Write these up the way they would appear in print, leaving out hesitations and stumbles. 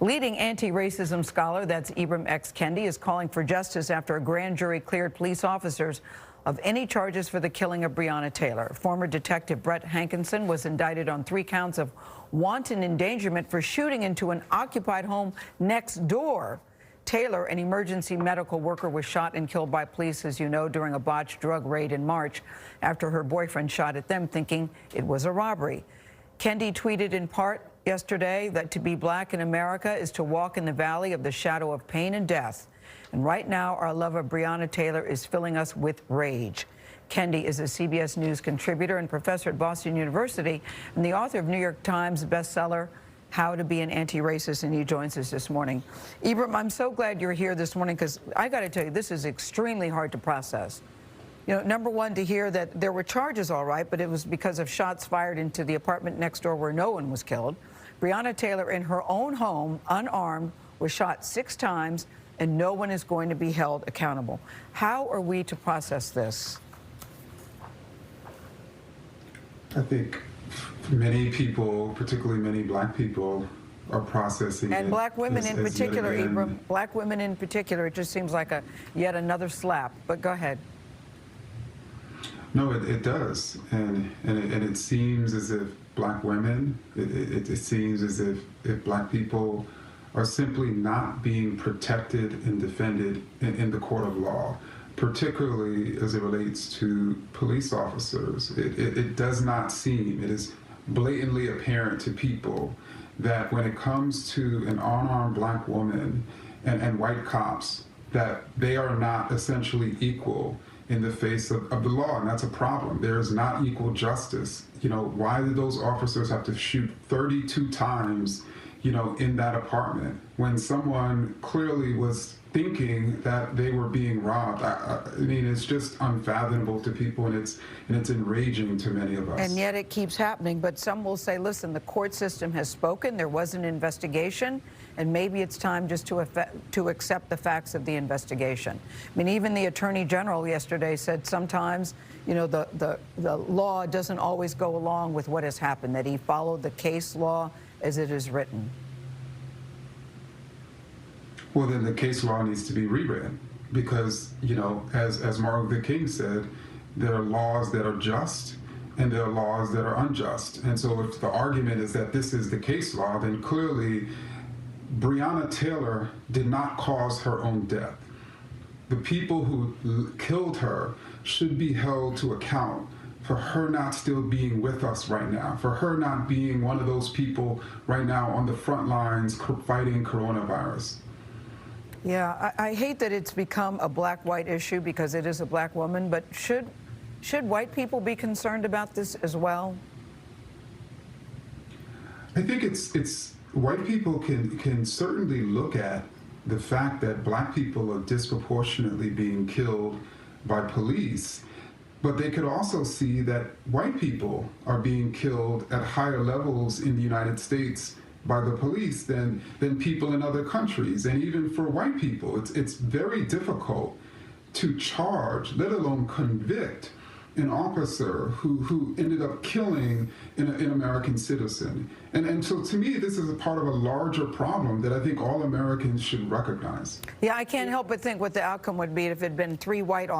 Leading anti-racism scholar, that's Ibram X. Kendi, is calling for justice after a grand jury cleared police officers of any charges for the killing of Breonna Taylor. Former Detective Brett Hankinson was indicted on 3 counts of wanton endangerment for shooting into an occupied home next door. Taylor, an emergency medical worker, was shot and killed by police, as you know, during a botched drug raid in March after her boyfriend shot at them, thinking it was a robbery. Kendi tweeted in part yesterday that to be black in America is to walk in the valley of the shadow of pain and death. And right now, our love of Breonna Taylor is filling us with rage. Kendi is a CBS News contributor and professor at Boston University and the author of New York Times bestseller, How to Be an Anti-Racist, and he joins us this morning. Ibram, I'm so glad you're here this morning because I got to tell you, this is extremely hard to process. You know, number one, to hear that there were charges, all right, but it was because of shots fired into the apartment next door where no one was killed. Breonna Taylor, in her own home, unarmed, was shot 6 times, and no one is going to be held accountable. How are we to process this? I think many people, particularly many black people, are processing and it. Black women in particular, Ibram. Black women in particular, it just seems like yet another slap. But go ahead. No, it does, and it seems as if black women, it seems as if black people are simply not being protected and defended in the court of law, particularly as it relates to police officers. It does not seem, it is blatantly apparent to people that when it comes to an unarmed black woman and white cops, that they are not essentially equal in the face of the law, and that's a problem. There is not equal justice. You know, why did those officers have to shoot 32 times, you know, in that apartment when someone clearly was thinking that they were being robbed? I mean, it's just unfathomable to people, and it's enraging to many of us. And yet it keeps happening. But some will say, listen, the court system has spoken. There was an investigation, and maybe it's time just to accept the facts of the investigation. I mean, even the Attorney General yesterday said sometimes, you know, the law doesn't always go along with what has happened, that he followed the case law as it is written. Well, then the case law needs to be reread because, you know, as Martin Luther King said, there are laws that are just and there are laws that are unjust. And so if the argument is that this is the case law, then clearly Breonna Taylor did not cause her own death. The people who killed her should be held to account for her not still being with us right now, for her not being one of those people right now on the front lines fighting coronavirus. Yeah, I hate that it's become a black-white issue because it is a black woman, but should white people be concerned about this as well? I think it's white people can certainly look at the fact that black people are disproportionately being killed by police, but they could also see that white people are being killed at higher levels in the United States by the police than people in other countries. And even for white people, it's very difficult to charge, let alone convict, an officer who ended up killing an American citizen. And so to me, this is a part of a larger problem that I think all Americans should recognize. Yeah, I can't help but think what the outcome would be if it had been 3 black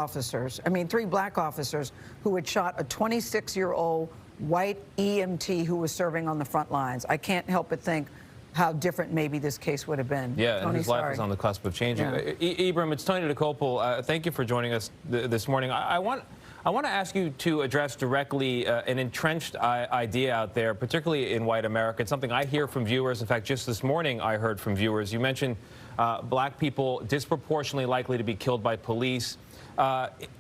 officers who had shot a 26-year-old white EMT who was serving on the front lines. I can't help but think how different maybe this case would have been. Yeah, Tony, and his life is on the cusp of changing. Yeah. Ibram, it's Tony Dokoupil. Thank you for joining us this morning. I want to ask you to address directly an entrenched idea out there, particularly in white America. It's something I hear from viewers. In fact, just this morning I heard from viewers. You mentioned black people disproportionately likely to be killed by police.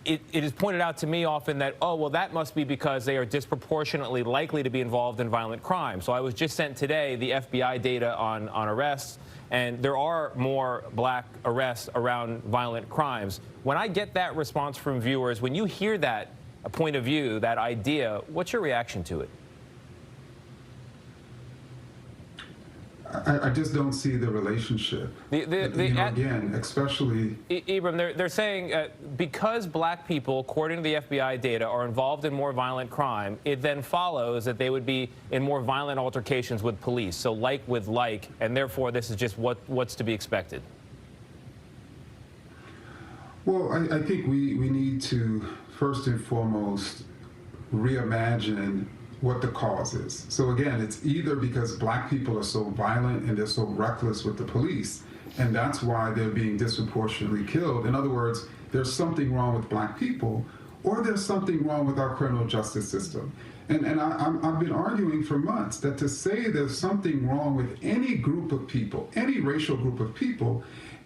It is pointed out to me often that, oh, well, that must be because they are disproportionately likely to be involved in violent crime. So I was just sent today the FBI data on arrests, and there are more black arrests around violent crimes. When I get that response from viewers, when you hear that point of view, that idea, what's your reaction to it? I just don't see the relationship. Again, especially Ibram, they're saying because black people, according to the FBI data, are involved in more violent crime, it then follows that they would be in more violent altercations with police. So like with like, and therefore this is just what's to be expected. Well, I think we need to first and foremost reimagine what the cause is. So again, it's either because black people are so violent and they're so reckless with the police, and that's why they're being disproportionately killed. In other words, there's something wrong with black people, or there's something wrong with our criminal justice system. And I've been arguing for months that to say there's something wrong with any group of people, any racial group of people,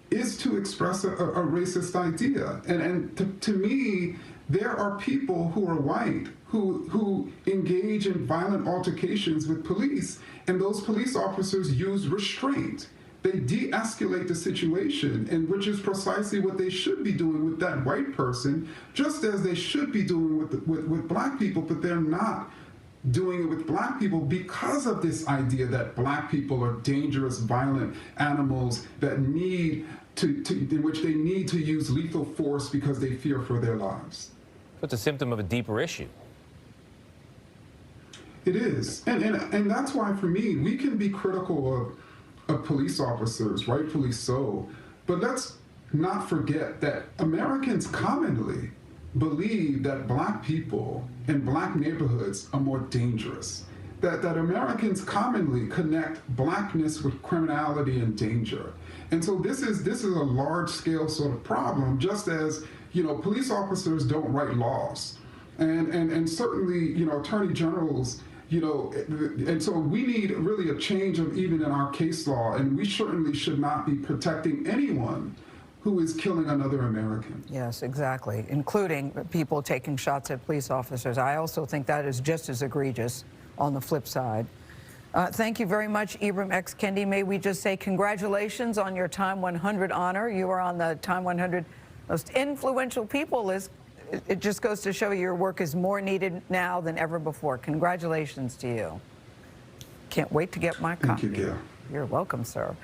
is to express a racist idea. And to me, there are people who are white who engage in violent altercations with police, and those police officers use restraint. They de-escalate the situation, and which is precisely what they should be doing with that white person, just as they should be doing with black people, but they're not doing it with black people because of this idea that black people are dangerous, violent animals that need in which they need to use lethal force because they fear for their lives. It's a symptom of a deeper issue. It is. And that's why, for me, we can be critical of police officers, rightfully so, but let's not forget that Americans commonly believe that black people in black neighborhoods are more dangerous, that Americans commonly connect blackness with criminality and danger. And so this is a large-scale sort of problem, just as, police officers don't write laws. And certainly, attorney generals, and so we need really a change of even in our case law, and we certainly should not be protecting anyone who is killing another American. Yes, exactly, including people taking shots at police officers. I also think that is just as egregious on the flip side. Thank you very much, Ibram X. Kendi. May we just say congratulations on your Time 100 honor. You are on the Time 100 Most Influential People list. It just goes to show your work is more needed now than ever before. Congratulations to you. Can't wait to get my copy. Thank you, Gail. You're welcome, sir.